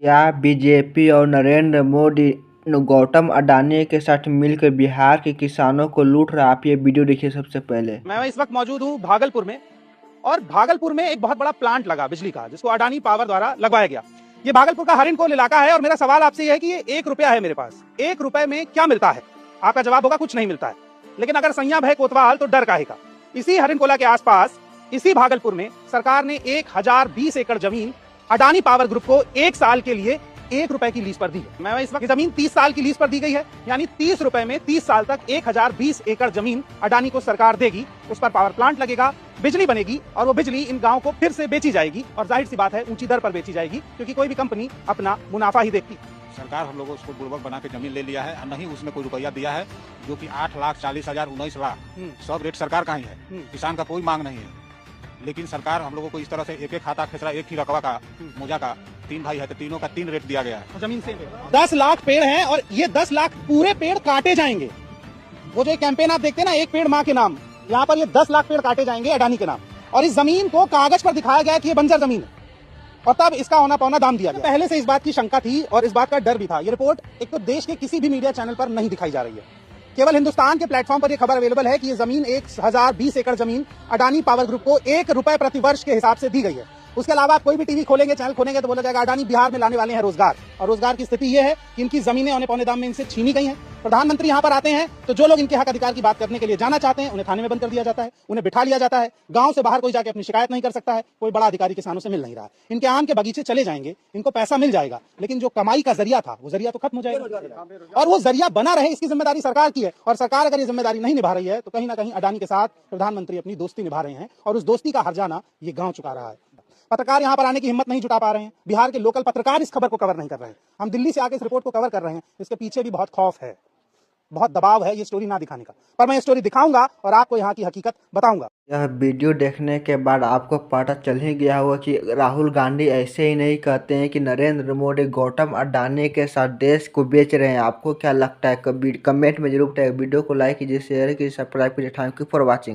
क्या बीजेपी और नरेंद्र मोदी गौतम अडानी के साथ मिलकर बिहार के किसानों को लूट रहा है? आप ये वीडियो देखिए सबसे पहले। मैं इस वक्त मौजूद हूँ भागलपुर में, और भागलपुर में एक बहुत बड़ा प्लांट लगा बिजली का, जिसको अडानी पावर द्वारा लगवाया गया। ये भागलपुर का हरिनकोल इलाका है, और मेरा सवाल आपसे ये है कि ये 1 रुपया है मेरे पास, 1 रुपए में क्या मिलता है? आपका जवाब होगा कुछ नहीं मिलता है। लेकिन अगर संयम है कोतवाल तो डर काहे का। इसी हरिनकोला के आसपास, इसी भागलपुर में सरकार ने 1020 एकड़ जमीन अडानी पावर ग्रुप को 1 साल के लिए 1 रुपए की लीज पर दी है। मैं इस वक्त जमीन 30 साल की लीज पर दी गई है, यानी 30 रुपए में 30 साल तक 1020 एकड़ जमीन अडानी को सरकार देगी। उस पर पावर प्लांट लगेगा, बिजली बनेगी, और वो बिजली इन गांव को फिर से बेची जाएगी। और जाहिर सी बात है ऊंची दर पर बेची जाएगी, क्योंकि कोई भी कंपनी अपना मुनाफा ही देखती। सरकार हम लोगों को बुड़बक बना के जमीन ले लिया है, और नहीं उसमें कोई रुपया दिया है, जो कि 8,40,000 19 लाख सब रेट सरकार का ही है। किसान का कोई मांग नहीं है। लेकिन सरकार हम लोगों को इस तरह से एक एक खाता खेसरा, एक ही रकबा का मोजा का 3 भाई है तो तीनों का 3 रेट दिया गया है। जमीन से 10 लाख पेड़ हैं, और ये 10 लाख पूरे पेड़ काटे जाएंगे। वो जो कैंपेन आप देखते हैं ना, एक पेड़ माँ के नाम, यहाँ पर ये 10 लाख पेड़ काटे जाएंगे अडानी के नाम। और इस जमीन को कागज पर दिखाया गया कि ये बंजर जमीन है, और तब इसका होना पौना दाम दिया गया। पहले से इस बात की शंका थी और इस बात का डर भी था। ये रिपोर्ट एक तो देश के किसी भी मीडिया चैनल पर नहीं दिखाई जा रही है, केवल हिंदुस्तान के प्लेटफॉर्म पर यह खबर अवेलेबल है कि ये जमीन 1020 एकड़ जमीन अडानी पावर ग्रुप को 1 रुपए प्रति वर्ष के हिसाब से दी गई है। उसके अलावा आप कोई भी टीवी खोलेंगे, चैनल खोलेंगे, तो बोला जाएगा अडानी बिहार में लाने वाले हैं रोजगार। और रोजगार की स्थिति यह है कि इनकी जमीनें औने पौने दाम में इनसे छीनी गई हैं। प्रधानमंत्री यहाँ पर आते हैं तो जो लोग इनके हक अधिकार की बात करने के लिए जाना चाहते हैं, उन्हें थाने में बंद कर दिया जाता है, उन्हें बिठा लिया जाता है। गांव से बाहर कोई जाके अपनी शिकायत नहीं कर सकता है, कोई बड़ा अधिकारी किसानों से मिल नहीं रहा है। इनके आम के बगीचे चले जाएंगे, इनको पैसा मिल जाएगा, लेकिन जो कमाई का जरिया था वो जरिया तो खत्म हो जाएगा। और वो जरिया बना रहे, इसकी जिम्मेदारी सरकार की है। और सरकार अगर ये जिम्मेदारी नहीं निभा रही है तो कहीं ना कहीं अडानी के साथ प्रधानमंत्री अपनी दोस्ती निभा रहे हैं, और उस दोस्ती का हर्जाना ये गांव चुका रहा है। पत्रकार यहां पर आने की हिम्मत नहीं जुटा पा रहे हैं। बिहार के लोकल पत्रकार इस खबर को कवर नहीं कर रहे हैं। हम दिल्ली से आके इस रिपोर्ट को कवर कर रहे हैं। इसके पीछे भी बहुत खौफ है, बहुत दबाव है ये स्टोरी ना दिखाने का। पर मैं ये स्टोरी दिखाऊंगा और आपको यहाँ की हकीकत बताऊंगा। यह वीडियो देखने के बाद आपको पता चल ही गया होगा कि राहुल गांधी ऐसे ही नहीं कहते हैं कि नरेंद्र मोदी गौतम अडानी के साथ देश को बेच रहे हैं। आपको क्या लगता है? कमेंट में जरूर बताइए। वीडियो को लाइक कीजिए, शेयर कीजिए, सब्सक्राइब कीजिए। Thank you for watching.